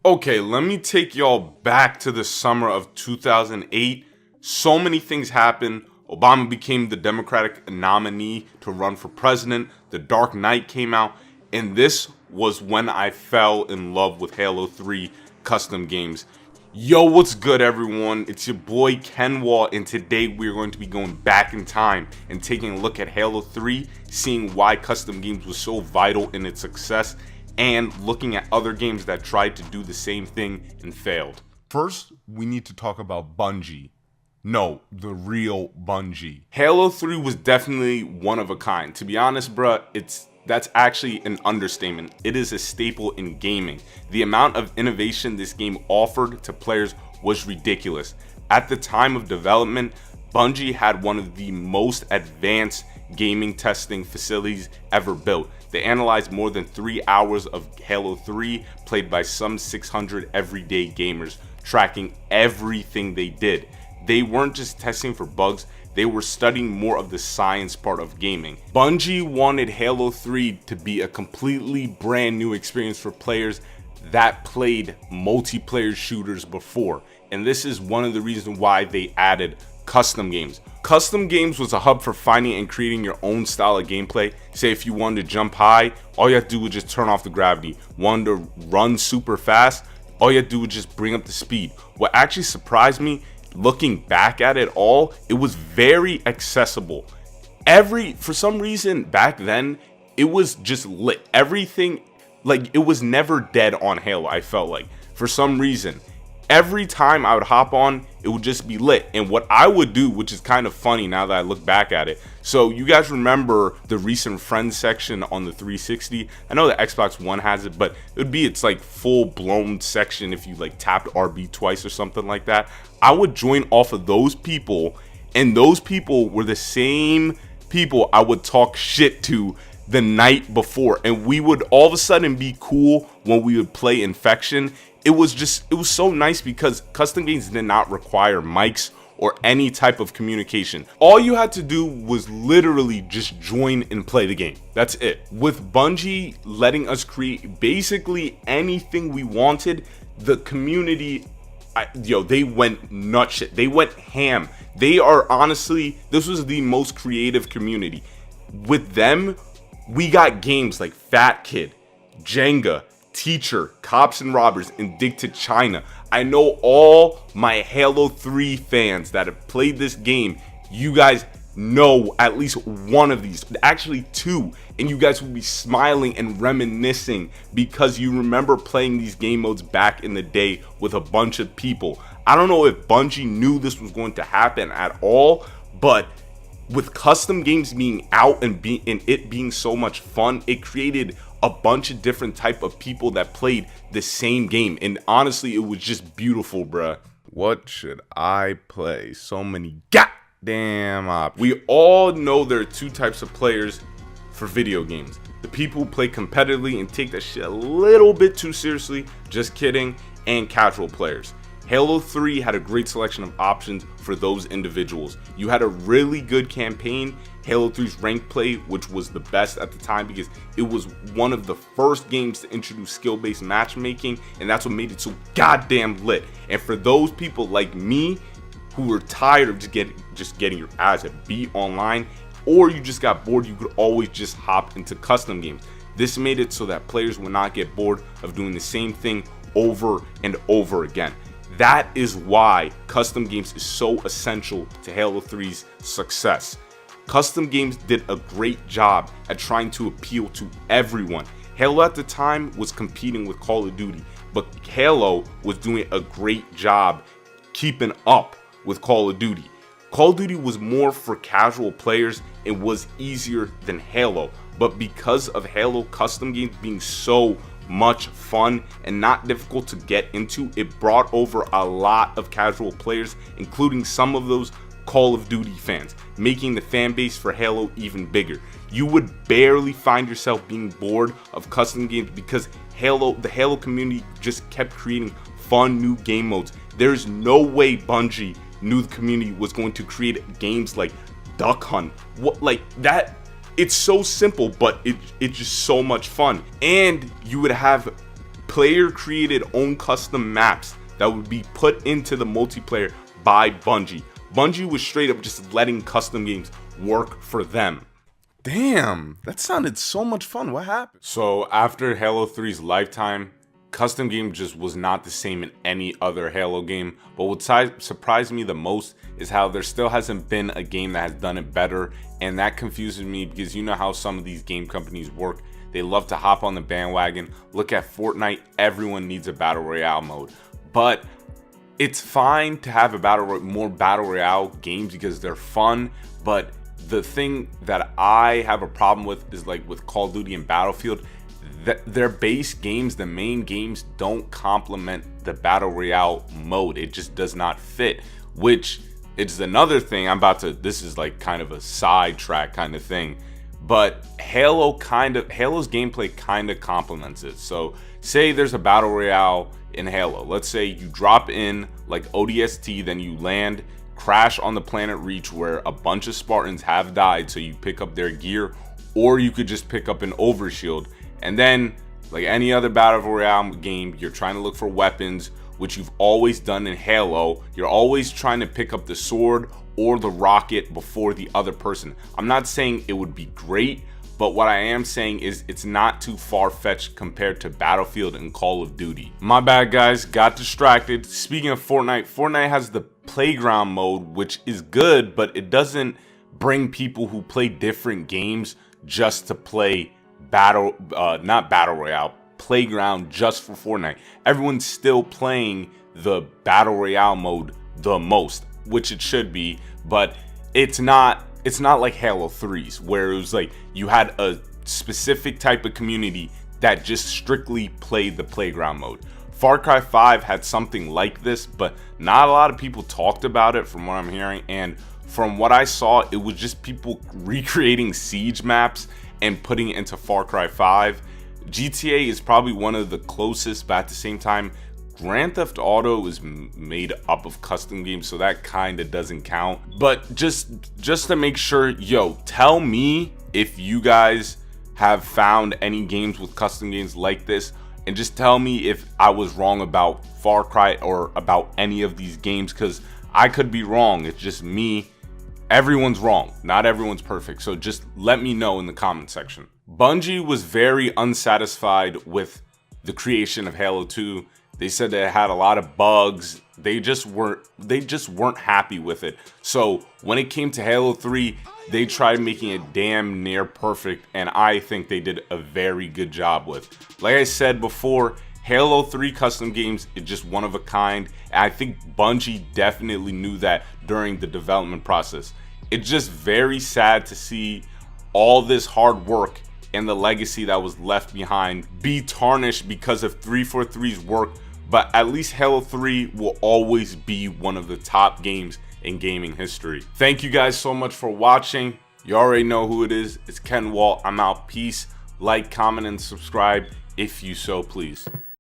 Okay, let me take y'all back to the summer of 2008. So many things happened. Obama became the Democratic nominee to run for president. The Dark Knight came out. And this was when I fell in love with Halo 3 custom games. Yo, what's good, everyone? It's your boy Kenwall, and today we're going to be going back in time and taking a look at Halo 3, seeing why custom games was so vital in its success, and looking at other games that tried to do the same thing and failed. First, we need to talk about Bungie. No, the real Bungie. Halo 3 was definitely one of a kind. To be honest, bruh, that's actually an understatement. It is a staple in gaming. The amount of innovation this game offered to players was ridiculous. At the time of development, Bungie had one of the most advanced gaming testing facilities ever built. They analyzed more than 3 hours of Halo 3 played by some 600 everyday gamers, tracking everything they did. They weren't just testing for bugs, they were studying more of the science part of gaming. Bungie wanted Halo 3 to be a completely brand new experience for players that played multiplayer shooters before, and this is one of the reasons why they added custom games. Custom games was a hub for finding and creating your own style of gameplay. Say if you wanted to jump high, all you had to do was just turn off the gravity. Wanted to run super fast, all you had to do was just bring up the speed. What actually surprised me, looking back at it all, it was very accessible. For some reason back then, it was just lit. Everything, like, it was never dead on Halo. I felt like for some reason every time I would hop on, it would just be lit. And what I would do, which is kind of funny now that I look back at it, so you guys remember the recent friends section on the 360? I know the Xbox One has it, but it would be its like full blown section if you like tapped RB twice or something like that. I would join off of those people, and those people were the same people I would talk shit to the night before, and we would all of a sudden be cool when we would play Infection. It was so nice because custom games did not require mics or any type of communication. All you had to do was literally just join and play the game. That's it. With Bungie letting us create basically anything we wanted, the community, they went nutshit. They went ham. They are honestly, this was the most creative community. With them, we got games like Fat Kid, Jenga, Teacher, Cops and Robbers, and Dig to China. I know all my Halo 3 fans that have played this game, you guys know at least one of these, actually two, and you guys will be smiling and reminiscing because you remember playing these game modes back in the day with a bunch of people. I don't know if Bungie knew this was going to happen at all, but with custom games being out and it being so much fun, it created a bunch of different type of people that played the same game, and honestly, it was just beautiful, bruh. What should I play? So many goddamn options. We all know there are two types of players for video games: the people who play competitively and take that shit a little bit too seriously, just kidding, and casual players. Halo 3 had a great selection of options for those individuals. You had a really good campaign, Halo 3's rank play, which was the best at the time because it was one of the first games to introduce skill-based matchmaking, and that's what made it so goddamn lit. And for those people like me who were tired of just getting your ass beat online, or you just got bored, you could always just hop into custom games. This made it so that players would not get bored of doing the same thing over and over again. That is why custom games is so essential to Halo 3's success. Custom games did a great job at trying to appeal to everyone. Halo at the time was competing with Call of Duty, but Halo was doing a great job keeping up with Call of Duty. Call of Duty was more for casual players and was easier than Halo, but because of Halo custom games being so much fun and not difficult to get into, it brought over a lot of casual players, including some of those Call of Duty fans, making the fan base for Halo even bigger. You would barely find yourself being bored of custom games because the Halo community just kept creating fun new game modes. There's no way Bungie knew the community was going to create games like Duck Hunt. What, like that? It's so simple, but it's just so much fun. And you would have player created own custom maps that would be put into the multiplayer by Bungie. Bungie was straight up just letting custom games work for them. Damn, that sounded so much fun. What happened? So after Halo 3's lifetime, custom game just was not the same in any other Halo game. But what surprised me the most is how there still hasn't been a game that has done it better. And that confuses me because you know how some of these game companies work. They love to hop on the bandwagon. Look at Fortnite, everyone needs a battle royale mode. But it's fine to have more battle royale games because they're fun, but the thing that I have a problem with is like with Call of Duty and Battlefield, their base games, the main games, don't complement the battle royale mode. It just does not fit, which it's another thing this is like kind of a sidetrack kind of thing, but Halo's gameplay kind of complements it. So say there's a battle royale in Halo. Let's say you drop in like ODST, then you land, crash on the planet Reach where a bunch of Spartans have died, so you pick up their gear, or you could just pick up an overshield. And then, like any other battle royale game, you're trying to look for weapons, which you've always done in Halo. You're always trying to pick up the sword or the rocket before the other person. I'm not saying it would be great, but what I am saying is it's not too far-fetched compared to Battlefield and Call of Duty. My bad, guys, got distracted. Speaking of Fortnite has the playground mode, which is good, but it doesn't bring people who play different games just to play not battle royale, playground just for Fortnite. Everyone's still playing the battle royale mode the most, which it should be, but it's not like Halo 3's where it was like you had a specific type of community that just strictly played the playground mode. Far Cry 5 had something like this, but not a lot of people talked about it from what I'm hearing, and from what I saw, it was just people recreating siege maps and putting it into Far Cry 5. GTA is probably one of the closest, but at the same time, Grand Theft Auto is made up of custom games, so that kind of doesn't count. But just to make sure, tell me if you guys have found any games with custom games like this, and just tell me if I was wrong about Far Cry or about any of these games, because I could be wrong. It's just me. Everyone's wrong. Not everyone's perfect. So just let me know in the comment section. Bungie was very unsatisfied with the creation of Halo 2. They said that it had a lot of bugs. They just weren't happy with it. So when it came to Halo 3, they tried making it damn near perfect, and I think they did a very good job with. Like I said before, Halo 3 custom games is just one of a kind, and I think Bungie definitely knew that during the development process. It's just very sad to see all this hard work and the legacy that was left behind be tarnished because of 343's work, but at least Halo 3 will always be one of the top games in gaming history. Thank you guys so much for watching. You already know who it is. It's Ken Walt. I'm out. Peace. Like, comment, and subscribe if you so please.